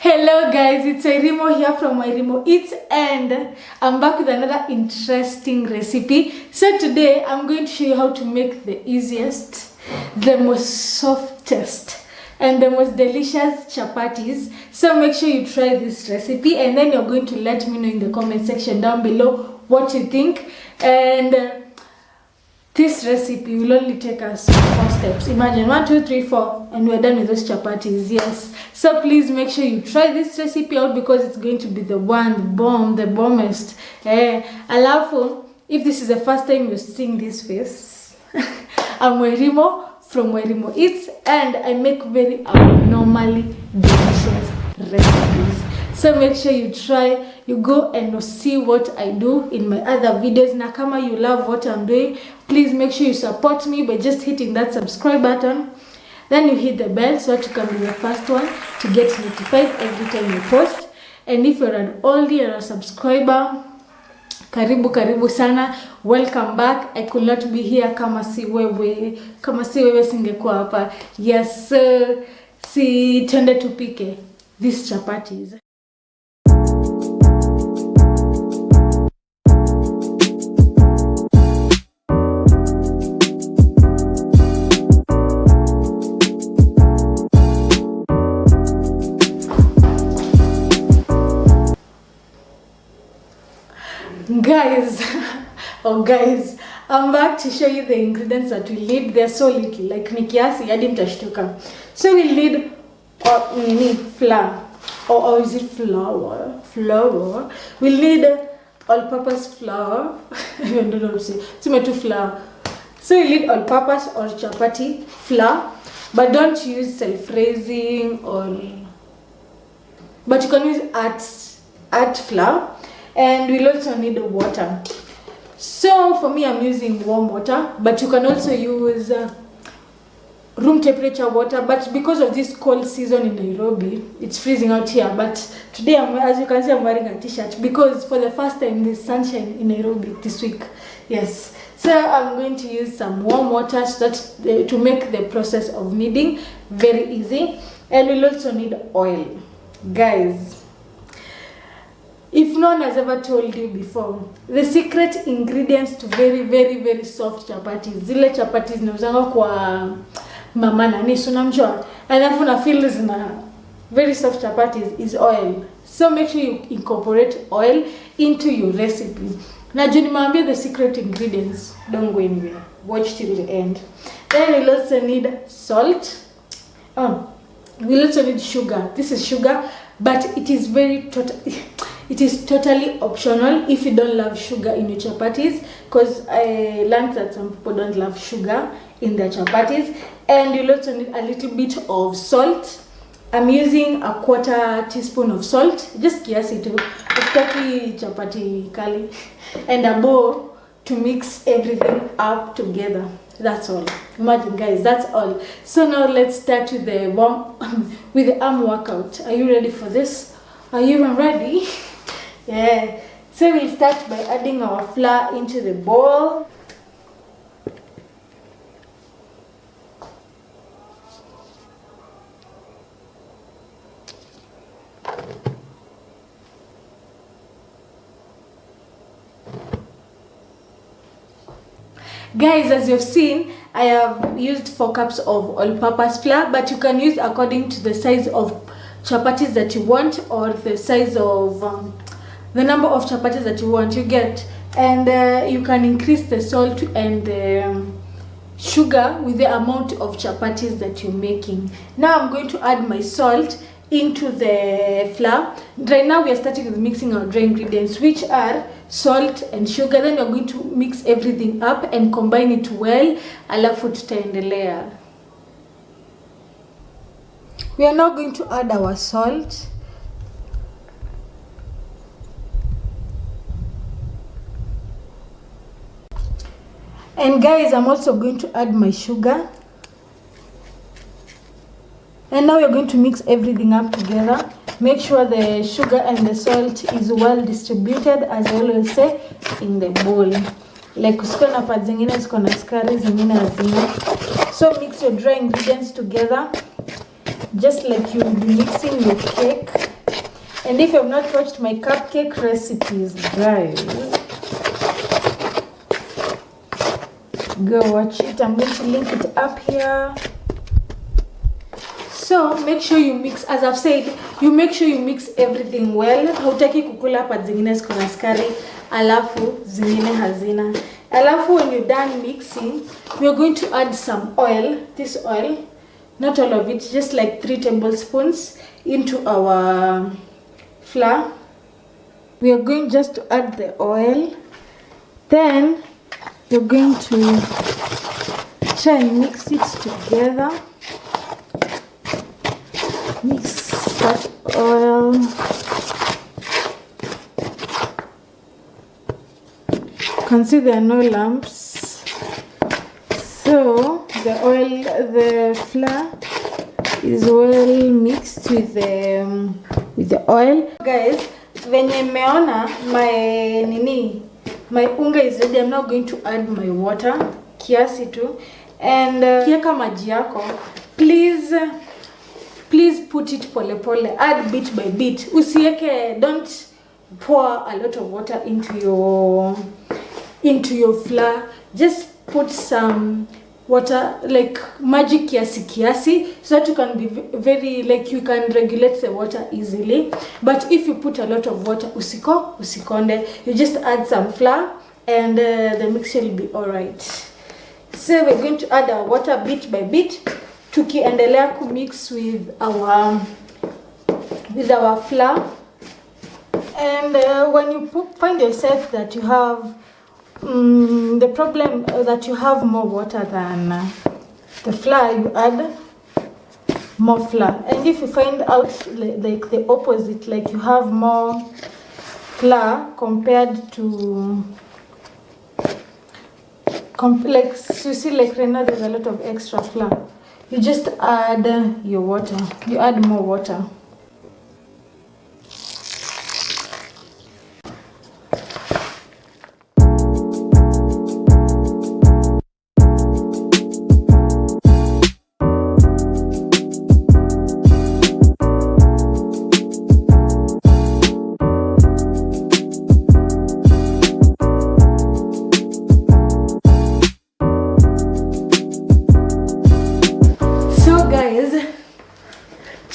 Hello guys, it's Wairimu here from wairimueats and I'm back with another interesting recipe. So today I'm going to show you how to make the easiest, the most softest and the most delicious chapatis. So make sure you try this recipe and then you're going to let me know in the comment section down below what you think. And this recipe will only take us 4 steps. Imagine 1, 2, 3, 4 and we're done with those chapatis. Yes. So please make sure you try this recipe out because it's going to be the one, the bombest. Alafu, if this is the first time you're seeing this face, I'm Wairimu from wairimueats and I make very abnormally delicious recipes. So make sure you try, you go and see what I do in my other videos. Na kama you love what I'm doing, please make sure you support me by just hitting that subscribe button. Then you hit the bell so that you can be the first one to get notified every time you post. And if you're an oldie or a subscriber, karibu sana, welcome back. I could not be here kama si wewe singekuwa hapa. Yes, si twende tupike these chapatis. Guys, I'm back to show you the ingredients that we need. They're so little, like nikiasi hadi mtashtuka. So we need flour, or is it flour? Flour. We'll need all-purpose flour. I don't know what to say. Tomato flour. So we need all-purpose or chapati flour, but don't use self-raising but you can use art flour. And we'll also need water. So for me, I'm using warm water, but you can also use room temperature water. But because of this cold season in Nairobi, it's freezing out here. But today, as you can see, I'm wearing a t-shirt because for the first time there's sunshine in Nairobi this week. Yes. So I'm going to use some warm water so that to make the process of kneading very easy. And we'll also need oil, guys. If no one has ever told you before, the secret ingredients to very soft chapatis, zile chapatis nauzanga kwa mama nani unamjua, alafu na feel zina very soft chapatis is oil. So make sure you incorporate oil into your recipe. Na juu nimeambia the secret ingredients, don't go anywhere. Watch till the end. Then we'll also need salt. We'll also need sugar. This is sugar, but it is it is totally optional if you don't love sugar in your chapatis, because I learned that some people don't love sugar in their chapatis. And you'll also need a little bit of salt. I'm using a 1/4 teaspoon of salt, just kiasi tu, utaki chapati kali, and a bowl to mix everything up together. That's all. Imagine guys, that's all. So now let's start with the arm workout. Are you ready for this? Are you even ready? Yeah. So we'll start by adding our flour into the bowl. Guys, as you've seen, I have used 4 cups of all-purpose flour, but you can use according to the size of chapatis that you want, or the size of the number of chapatis that you want, you get. And you can increase the salt and the sugar with the amount of chapatis that you're making. Now I'm going to add my salt into the flour. Right now we are starting with mixing our dry ingredients, which are salt and sugar. Then we're going to mix everything up and combine it well. Alafu tutaendelea. We are now going to add our salt. And guys, I'm also going to add my sugar. And now we're going to mix everything up together. Make sure the sugar and the salt is well distributed, as I always say, in the bowl. Like usikuwe na part zingine ziko na sukari, zingine hazina. So mix your dry ingredients together, just like you will be mixing your cake. not watched my cupcake recipes, guys, go watch it. I'm going to link it up here. So make sure you mix, as I've said, you make sure you mix everything well. Hautaki kukula pa zingine ziko na sukari, alafu zingine hazina. Alafu when you're done mixing, we are going to add some oil. This oil, not all of it, just like 3 tablespoons into our flour. We are going just to add the oil. Then you're going to try and mix it together. Mix that oil. You can see there are no lumps. So the flour is well mixed with the oil. Guys, when meona my unga is ready, I'm now going to add my water kiasi tu, and kieka maji yako, please put it pole pole, add bit by bit. Usieke, don't pour a lot of water into your flour. Just put some water, like maji kiasi, so that you can be very, like, you can regulate the water easily. But if you put a lot of water, usikonde, you just add some flour and the mixture will be alright. So we're going to add our water bit by bit, tukiendelea kumix with our flour. And when you find yourself that you have the problem that you have more water than the flour, you add more flour. And if you find out like the opposite, like you have more flour compared to like, you see, like right now there's a lot of extra flour, you just add your water, you add more water.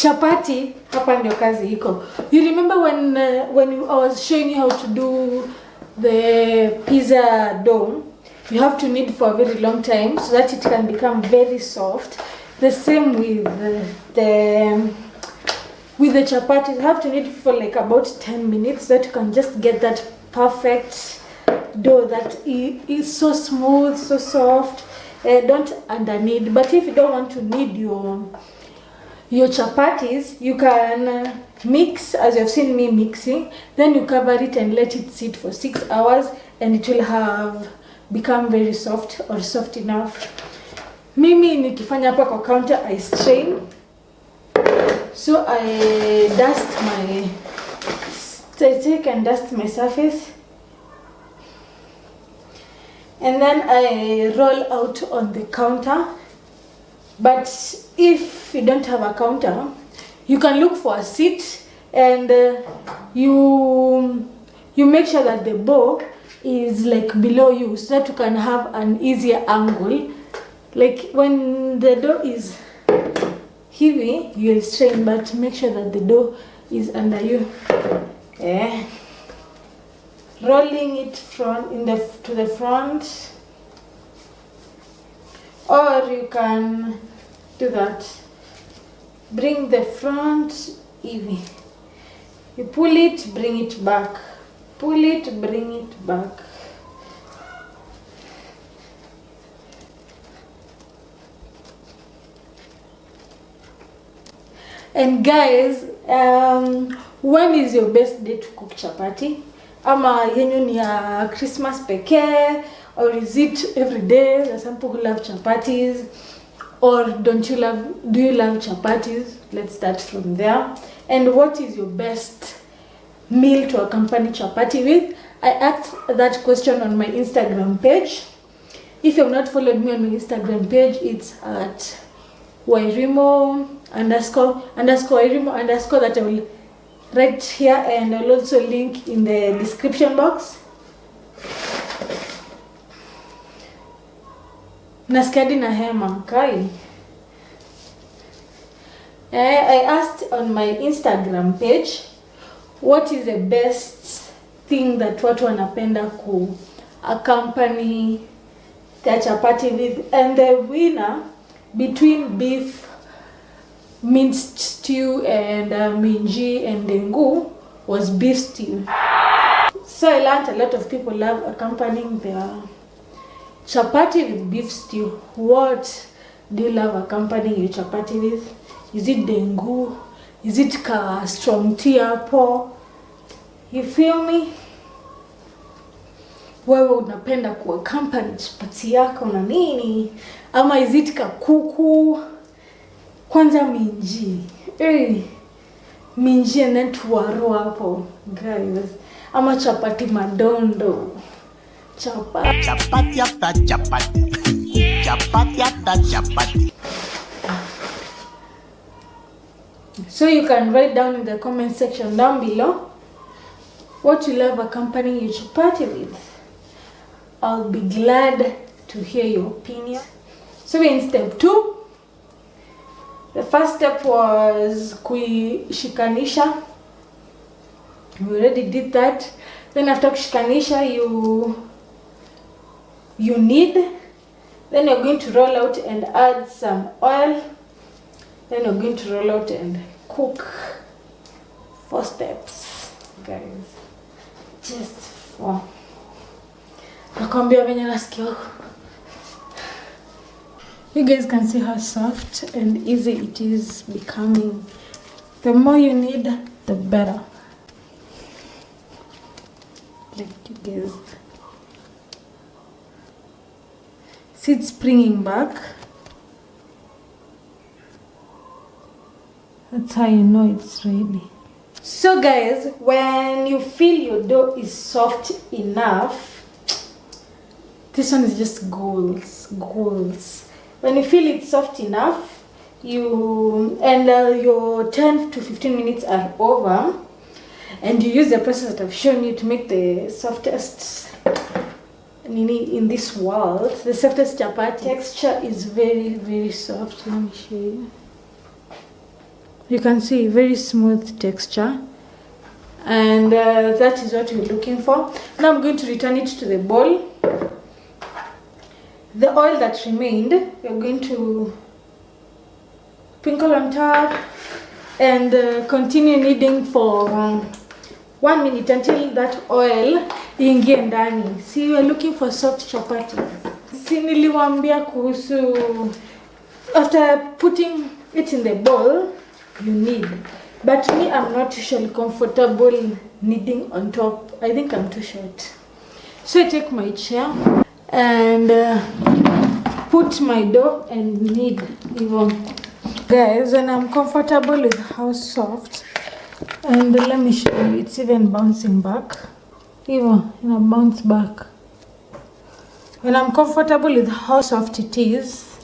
Chapati, hapa ndio kazi iko. You remember when I was showing you how to do the pizza dough? You have to knead for a very long time so that it can become very soft. The same with the chapati. You have to knead for like about 10 minutes so that you can just get that perfect dough that is so smooth, so soft. Don't under knead. But if you don't want to knead your chapatis, you can mix as you've seen me mixing, then you cover it and let it sit for 6 hours and it will have become very soft or soft enough. Mimi nikifanya hapa kwa counter, I strain, so I take and dust my surface, and then I roll out on the counter. But if you don't have a counter, you can look for a seat, and you make sure that the bowl is like below you so that you can have an easier angle. Like when the dough is heavy, you'll strain, but make sure that the dough is under you. Rolling it to the front, or you can do that. Bring the front easy. You pull it, bring it back. Pull it, bring it back. And guys, when is your best day to cook chapati? Ama yenyu ni ya Christmas pekee, or is it every day? There are some people who love chapatis, or do you love chapatis? Let's start from there. And what is your best meal to accompany chapati with? I asked that question on my Instagram page. If you have not followed me on my Instagram page, it's at wairimueats_wairimueats_, that I will right here, and I'll also link in the description box. Naskadi na hema kai. I asked on my Instagram page what is the best thing that watu wanapenda ku accompany the chapati with, and the winner between beef minced stew and minji and dengu was beef stew. So I learned a lot of people love accompanying their chapati with beef stew. What do you love accompanying your chapati with? Is it dengu? Is it ka strong tea hapo? You feel me? Wewe unapenda ku accompany chapati yako na nini? Ama is it ka kuku? Kwanza minji. Minji and then tuwaru hapo, guys. Ama chapati madondo. Chapati after chapati. Chapati after chapati. So you can write down in the comment section down below what you love accompanying your chapati with. I'll be glad to hear your opinion. So we're in step 2. The first step was kuishikanisha. We already did that. Then after kushikanisha, you knead. Then you're going to roll out and add some oil. Then you're going to roll out and cook. 4 steps, guys. Just 4. Nakwambia venye nasikia. You guys can see how soft and easy it is becoming. The more you knead, the better. Like you guys see it springing back. That's how you know it's ready. So guys, when you feel your dough is soft enough, this one is just goals. When you feel it's soft enough, your 10 to 15 minutes are over, and you use the process that I've shown you to make the softest in this world. The softest chapati. Texture is very, very soft. Let me show you. You can see very smooth texture, and that is what we're looking for. Now I'm going to return it to the bowl. The oil that remained, we're going to sprinkle on top and continue kneading for 1 minute until that oil ingie ndani. See, we're looking for soft chapati. Si niliwaambia kuhusu, after putting it in the bowl, you knead. But me, I'm not usually comfortable kneading on top. I think I'm too short. So I take my chair and put my dough and knead even. Guys, when I'm comfortable with how soft, and let me show you, it's even bouncing back. Even bounce back. When I'm comfortable with how soft it is,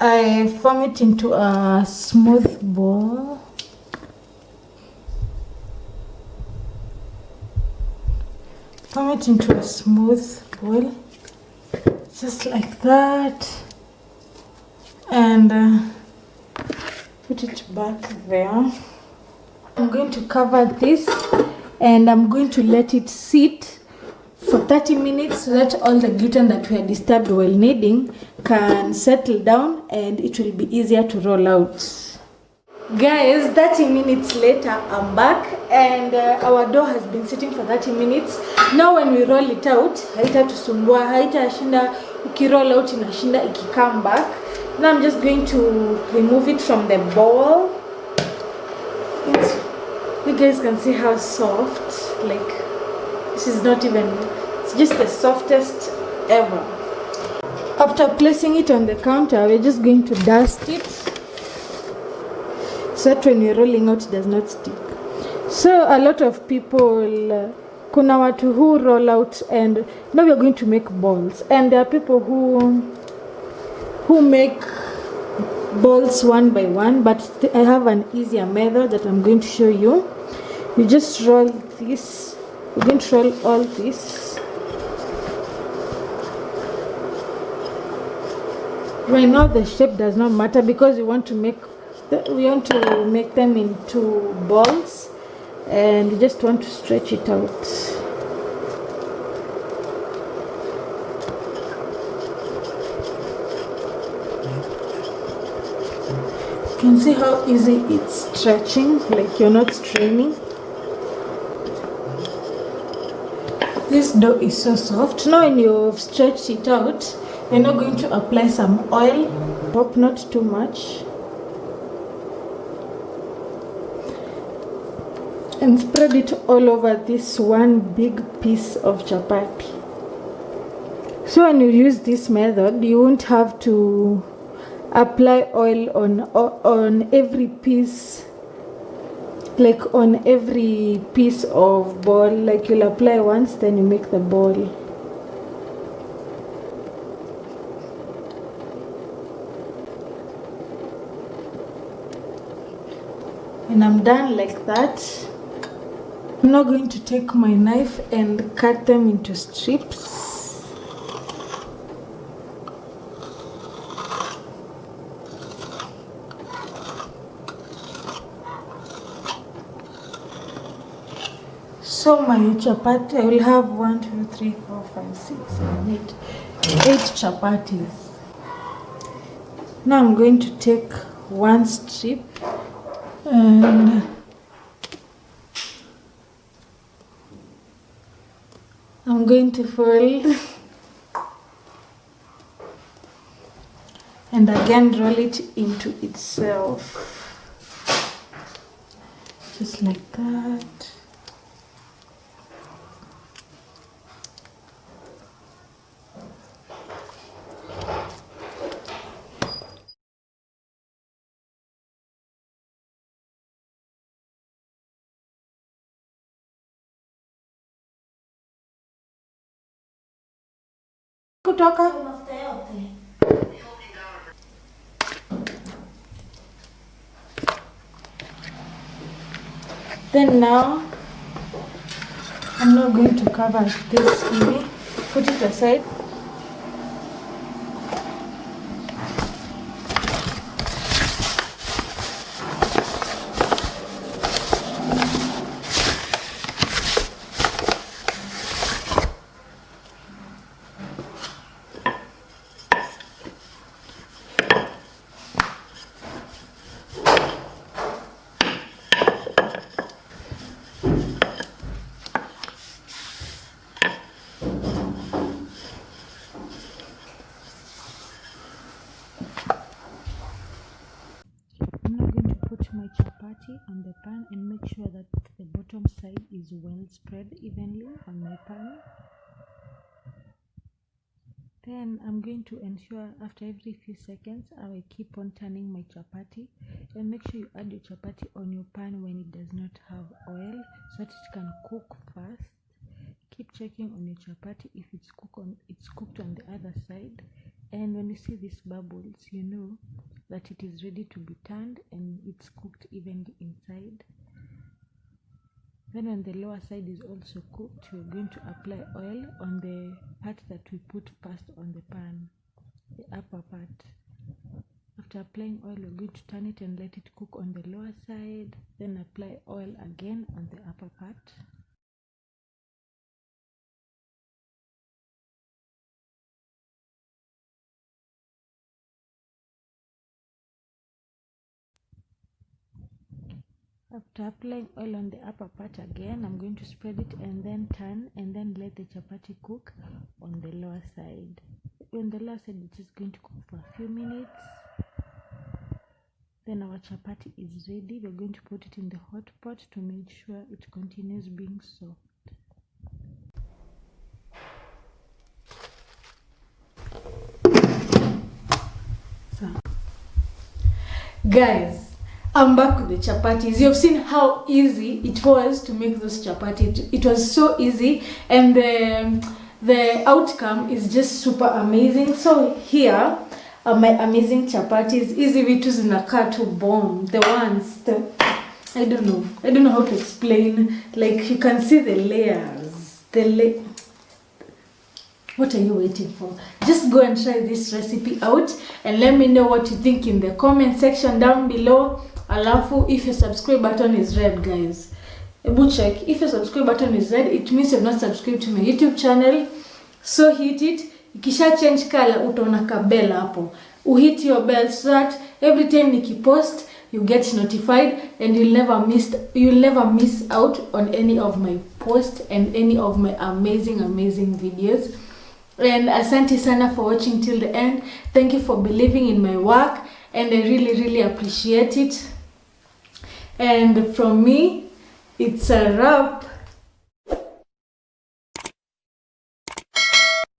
I form it into a smooth ball. Form it into a smooth ball, just like that, and put it back there. I'm going to cover this and I'm going to let it sit for 30 minutes so that all the gluten that we had disturbed while kneading can settle down and it will be easier to roll out. Guys, 30 minutes later, I'm back and our dough has been sitting for 30 minutes. Now when we roll it out, haitatusumbua, haitashinda ukiroll out inashinda ikikam back. Now I'm just going to remove it from the bowl. You guys can see how soft, like this is not even, it's just the softest ever. After placing it on the counter, we're just going to dust it so that when you're rolling out, it does not stick. So a lot of people, kuna watu who roll out, and now we're going to make balls. And there are people who make balls one by one, but I have an easier method that I'm going to show you. You just roll this. We're going to roll all this. Right now the shape does not matter because we want to make them into balls, and you just want to stretch it out. You can see how easy it's stretching, like you're not straining. This dough is so soft. Now when you've stretched it out, you're now going to apply some oil. Hope not too much. And spread it all over this one big piece of chapati. So when you use this method, you won't have to apply oil on every piece, like on every piece of ball. Like you'll apply once, then you make the ball. When I'm done like that, I'm now going to take my knife and cut them into strips. So my chapati, I will have 1, 2, 3, 4, 5, 6, 7, 8 chapatis. Now I'm going to take one strip and I'm going to fold and again roll it into itself, just like that. Kutoka then now I'm not going to cover this fully. Put it aside. My chapati on the pan and make sure that the bottom side is well spread evenly on my pan. Then I'm going to ensure after every few seconds I will keep on turning my chapati, and make sure you add your chapati on your pan when it does not have oil so that it can cook fast. Keep checking on your chapati if it's cooked on the other side, and when you see these bubbles, you know that it is ready to be turned and it's cooked evenly inside. Then when the lower side is also cooked, we're going to apply oil on the part that we put first on the pan, the upper part. After applying oil, we're going to turn it and let it cook on the lower side, then apply oil again on the upper part. After applying oil on the upper part again, I'm going to spread it and then turn and then let the chapati cook on the lower side. On the lower side, it is going to cook for a few minutes. Then our chapati is ready. We're going to put it in the hot pot to make sure it continues being soft. So, guys, I'm back with the chapatis. You've seen how easy it was to make those chapatis. It was so easy, and the outcome is just super amazing. So here my amazing chapatis. Hizi vitu zinakaa tu bomb. The ones, I don't know how to explain. Like, you can see the layers. What are you waiting for? Just go and try this recipe out and let me know what you think in the comment section down below. Alafu, if your subscribe button is red, guys, check. If your subscribe button is red, it means you're not subscribed to my YouTube channel. So hit it. Ikisha change color, utaona ka bell hapo. Hit your bell so that every time nikipost, you get notified and you'll never miss out on any of my posts and any of my amazing videos. And asante sana for watching till the end. Thank you for believing in my work, and I really appreciate it. And from me, it's a wrap.